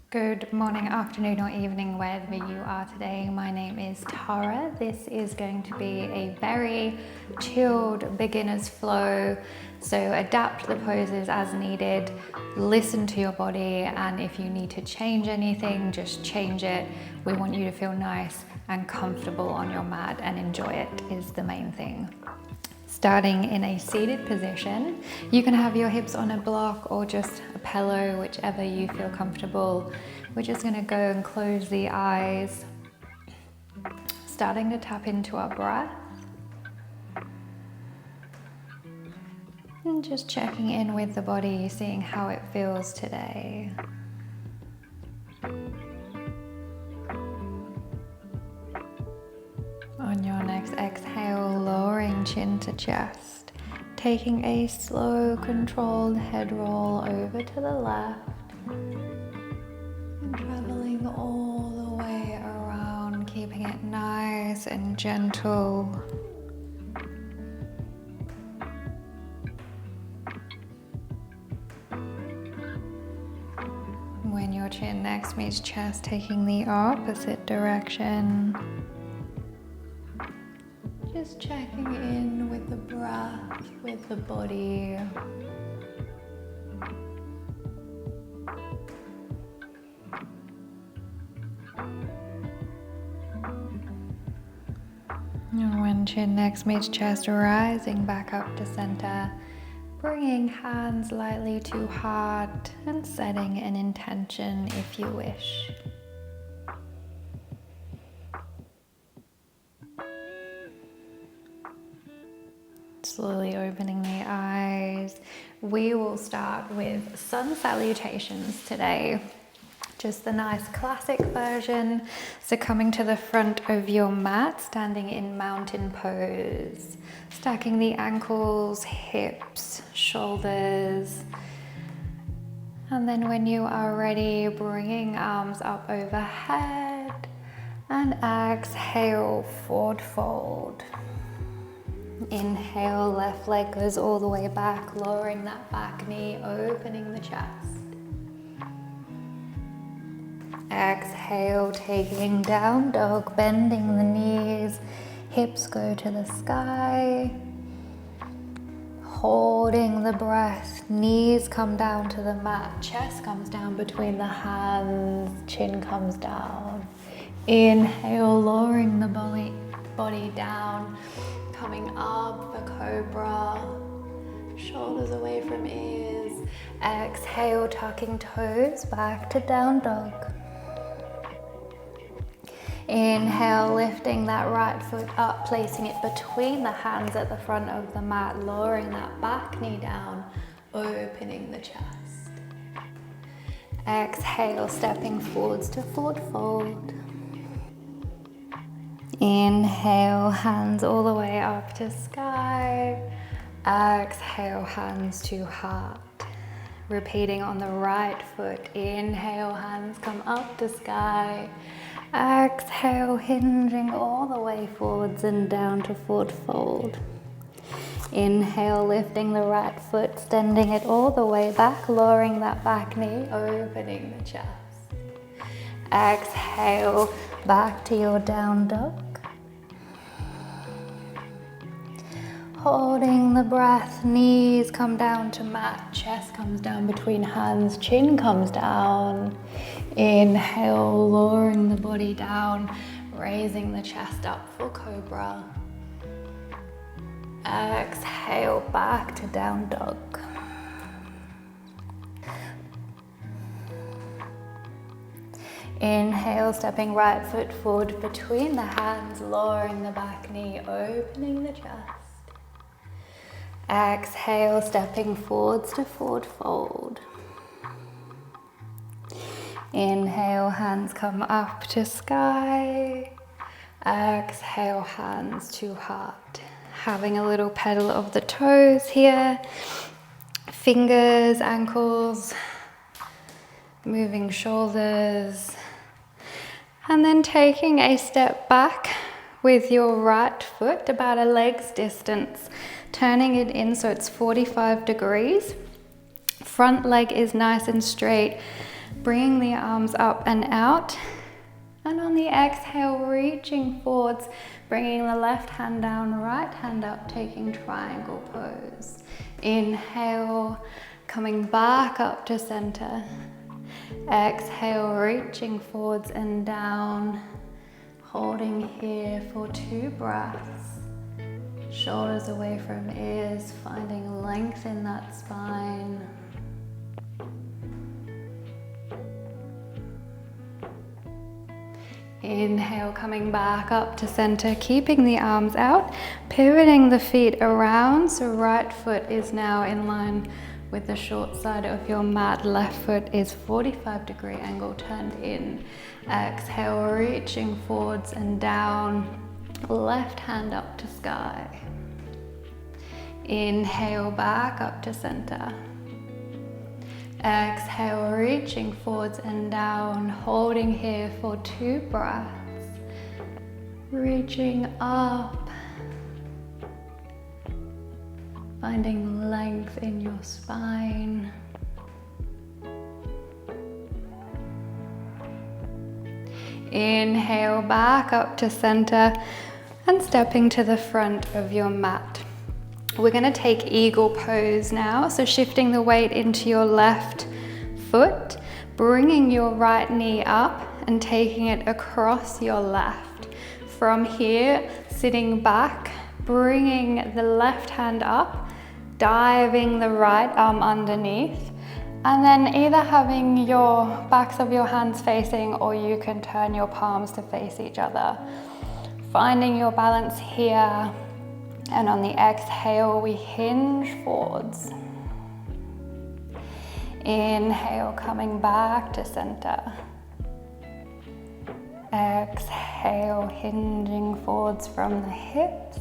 Good morning, afternoon or evening, wherever you are today. My name is Tara. This is going to be a very chilled beginner's flow. So adapt the poses as needed, listen to your body, and if you need to change anything, just change it. We want you to feel nice and comfortable on your mat, and enjoy it is the main thing. Starting in a seated position, you can have your hips on a block or just a pillow, whichever you feel comfortable. We're just going to go and close the eyes, starting to tap into our breath and just checking in with the body, seeing how it feels today. On your next exhale, lowering chin to chest, taking a slow, controlled head roll over to the left, and traveling all the way around, keeping it nice and gentle. When your chin next meets chest, taking the opposite direction. Just checking in with the breath, with the body. And when chin next meets chest, rising back up to center, bringing hands lightly to heart and setting an intention if you wish. Slowly opening the eyes. We will start with sun salutations today. Just the nice classic version. So coming to the front of your mat, standing in mountain pose. Stacking the ankles, hips, shoulders. And then when you are ready, bringing arms up overhead. And exhale, forward fold. Inhale, left leg goes all the way back, lowering that back knee, opening the chest. Exhale, taking down dog, bending the knees, hips go to the sky. Holding the breath, knees come down to the mat, chest comes down between the hands, chin comes down. Inhale, lowering the body down. Coming up for cobra, shoulders away from ears. Exhale, tucking toes back to down dog. Inhale, lifting that right foot up, placing it between the hands at the front of the mat, lowering that back knee down, opening the chest. Exhale, stepping forwards to forward fold. Inhale, hands all the way up to sky. Exhale, hands to heart. Repeating on the right foot. Inhale, hands come up to sky. Exhale, hinging all the way forwards and down to forward fold. Inhale, lifting the right foot, extending it all the way back, lowering that back knee, opening the chest. Exhale, back to your down dog. Holding the breath, knees come down to mat, chest comes down between hands, chin comes down. Inhale, lowering the body down, raising the chest up for cobra. Exhale, back to down dog. Inhale, stepping right foot forward between the hands, lowering the back knee, opening the chest. Exhale, stepping forwards to forward fold. Inhale, hands come up to sky. Exhale, hands to heart. Having a little pedal of the toes here. Fingers, ankles, moving shoulders. And then taking a step back with your right foot about a leg's distance, turning it in so it's 45 degrees. Front leg is nice and straight. Bringing the arms up and out. And on the exhale, reaching forwards, bringing the left hand down, right hand up, taking triangle pose. Inhale, coming back up to center. Exhale, reaching forwards and down. Holding here for 2 breaths. Shoulders away from ears, finding length in that spine. Inhale, coming back up to center, keeping the arms out, pivoting the feet around, so right foot is now in line with the short side of your mat, left foot is 45-degree angle turned in. Exhale, reaching forwards and down, left hand up to sky. Inhale, back up to center. Exhale, reaching forwards and down, holding here for 2 breaths. Reaching up, finding length in your spine. Inhale, back up to center and stepping to the front of your mat. We're going to take eagle pose now, so shifting the weight into your left foot, bringing your right knee up and taking it across your left. From here, sitting back, bringing the left hand up, diving the right arm underneath, and then either having your backs of your hands facing, or you can turn your palms to face each other. Finding your balance here. And on the exhale, we hinge forwards. Inhale, coming back to center. Exhale, hinging forwards from the hips.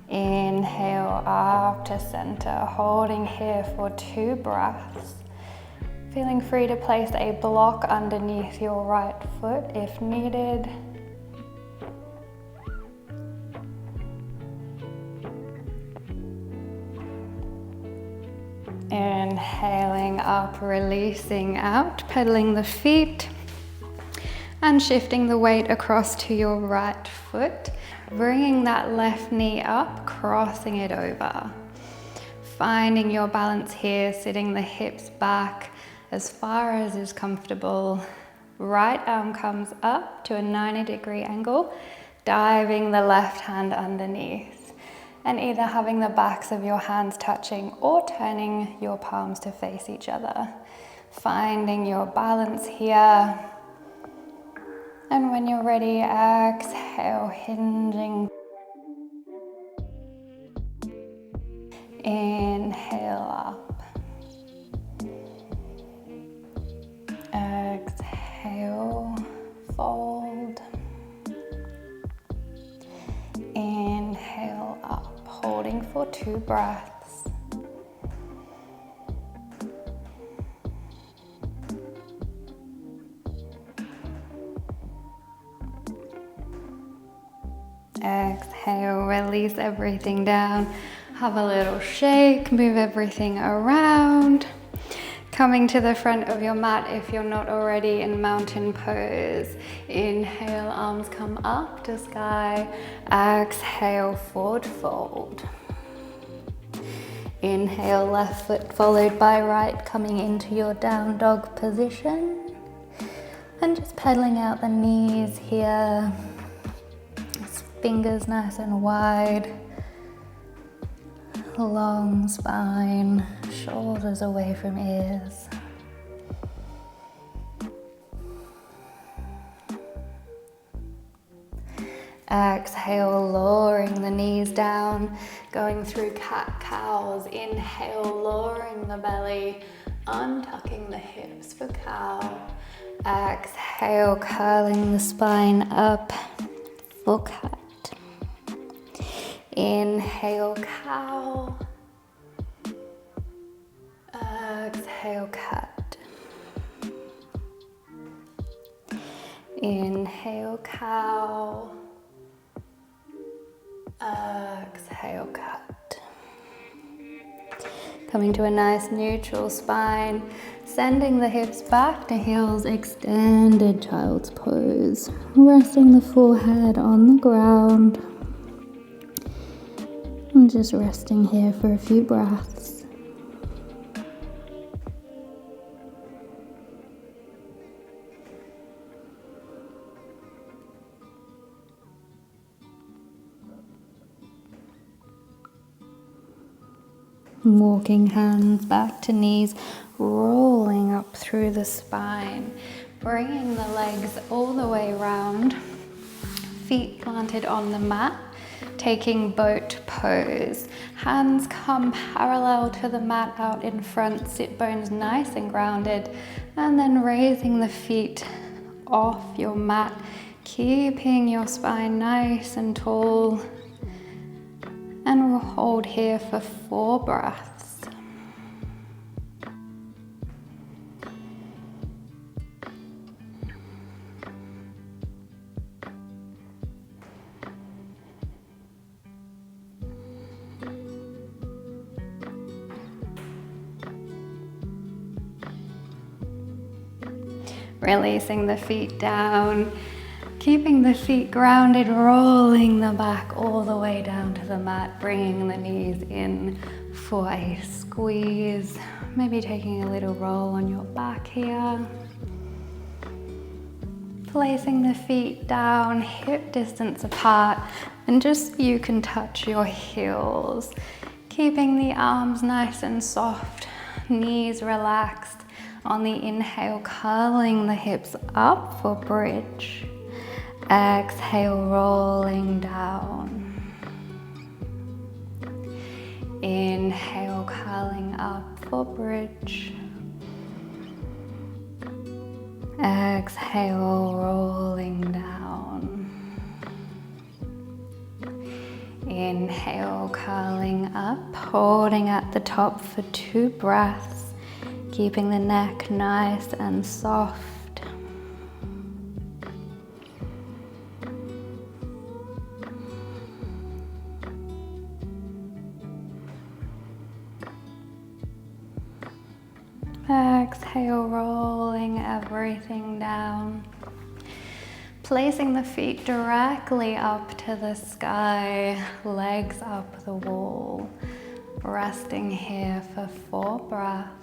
Inhale, up to center, holding here for 2 breaths. Feeling free to place a block underneath your right foot if needed. Inhaling up, releasing out, pedaling the feet and shifting the weight across to your right foot, bringing that left knee up, crossing it over. Finding your balance here, sitting the hips back as far as is comfortable. Right arm comes up to a 90-degree angle, diving the left hand underneath. And either having the backs of your hands touching or turning your palms to face each other. Finding your balance here. And when you're ready, exhale, hinging. Inhale up. Exhale, fold. Inhale up. Holding for 2 breaths. Exhale, release everything down. Have a little shake, move everything around. Coming to the front of your mat if you're not already in mountain pose. Inhale, arms come up to sky. Exhale, forward fold. Inhale, left foot followed by right, coming into your down dog position. And just pedaling out the knees here. Fingers nice and wide. Long spine, shoulders away from ears. Exhale, lowering the knees down, going through cat-cows. Inhale, lowering the belly, untucking the hips for cow. Exhale, curling the spine up for cat. Inhale, cow. Exhale, cat. Inhale, cow. Exhale, cat. Coming to a nice neutral spine, sending the hips back to heels, extended child's pose. Resting the forehead on the ground. And just resting here for a few breaths. Walking hands back to knees, rolling up through the spine, bringing the legs all the way around, feet planted on the mat, taking boat pose. Hands come parallel to the mat out in front, sit bones nice and grounded, and then raising the feet off your mat, keeping your spine nice and tall. And we'll hold here for 4 breaths. Releasing the feet down. Keeping the feet grounded, rolling the back all the way down to the mat, bringing the knees in for a squeeze. Maybe taking a little roll on your back here. Placing the feet down, hip distance apart, and just you can touch your heels. Keeping the arms nice and soft, knees relaxed. On the inhale, curling the hips up for bridge. Exhale, rolling down. Inhale, curling up for bridge. Exhale, rolling down. Inhale, curling up, holding at the top for 2 breaths, keeping the neck nice and soft. Exhale, rolling everything down. Placing the feet directly up to the sky, legs up the wall. Resting here for 4 breaths.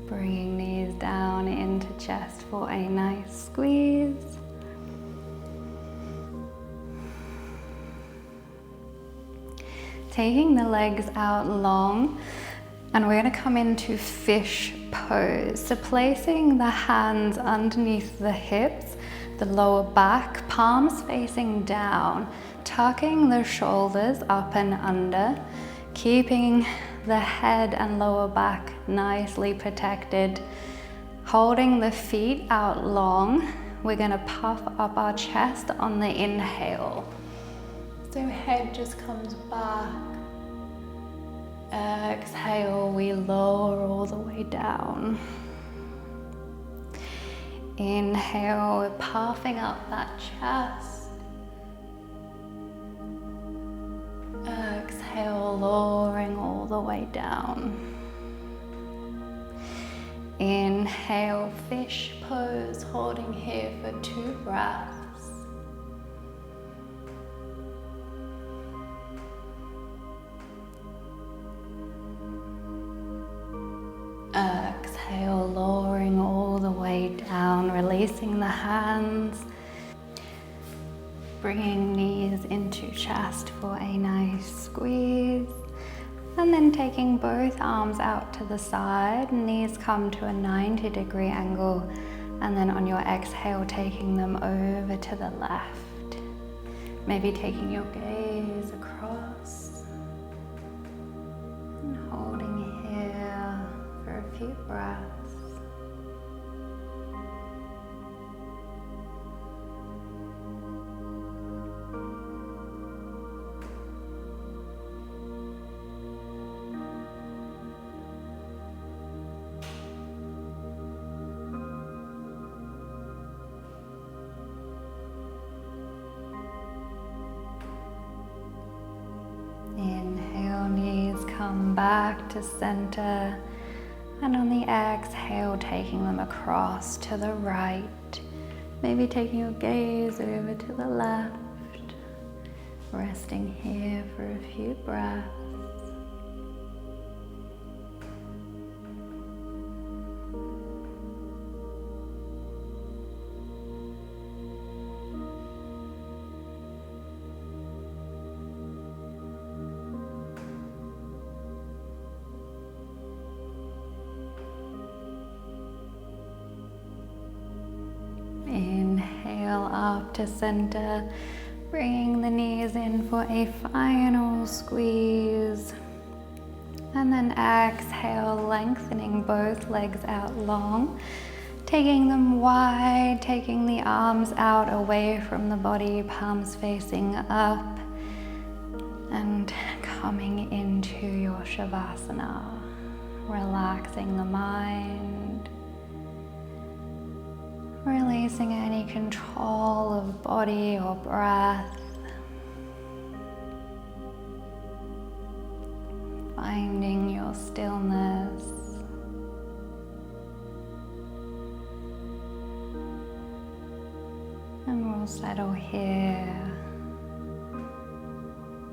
Bringing knees down into chest for a nice squeeze. Taking the legs out long, and we're going to come into fish pose. So placing the hands underneath the hips, the lower back, palms facing down, tucking the shoulders up and under, keeping the head and lower back nicely protected. Holding the feet out long, we're going to puff up our chest on the inhale. So head just comes back. Exhale, we lower all the way down. Inhale, we're puffing up that chest. Exhale, lowering all the way down. Inhale, fish pose, holding here for 2 breaths. Exhale, lowering all the way down, releasing the hands. Bringing knees into chest for a nice squeeze. And then taking both arms out to the side, knees come to a 90-degree angle. And then on your exhale, taking them over to the left. Maybe taking your gaze across. And holding here for a few breaths. come back to center. And on the exhale, taking them across to the right. Maybe taking your gaze over to the left. Resting here for a few breaths. Inhale up to center, bringing the knees in for a final squeeze. And then exhale, lengthening both legs out long, taking them wide, taking the arms out away from the body, palms facing up, and coming into your Shavasana, relaxing the mind, releasing any control of body or breath. Finding your stillness. And we'll settle here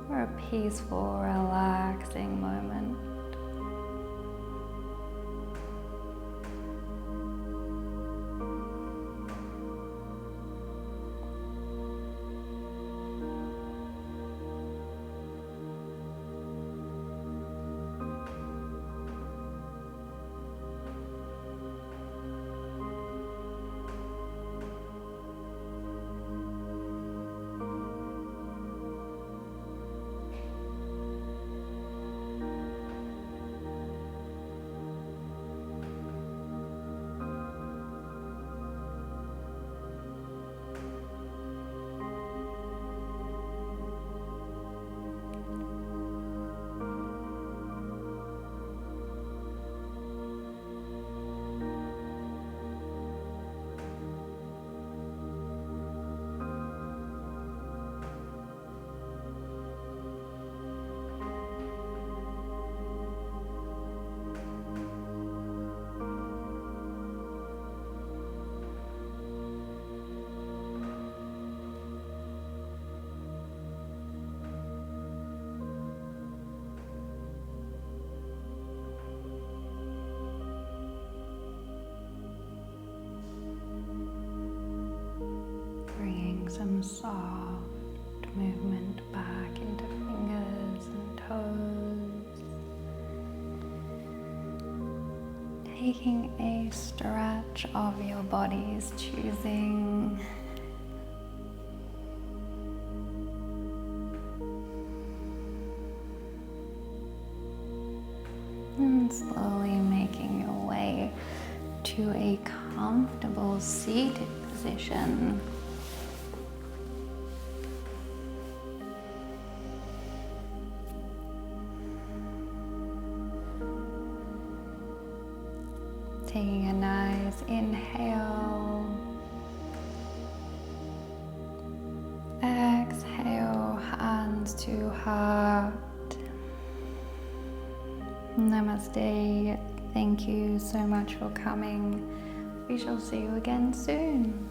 for a peaceful, relaxing moment. Some soft movement back into fingers and toes. Taking a stretch of your bodies, choosing and slowly making your way to a comfortable seated position. Taking a nice inhale, exhale, hands to heart. Namaste. Thank you so much for coming. We shall see you again soon.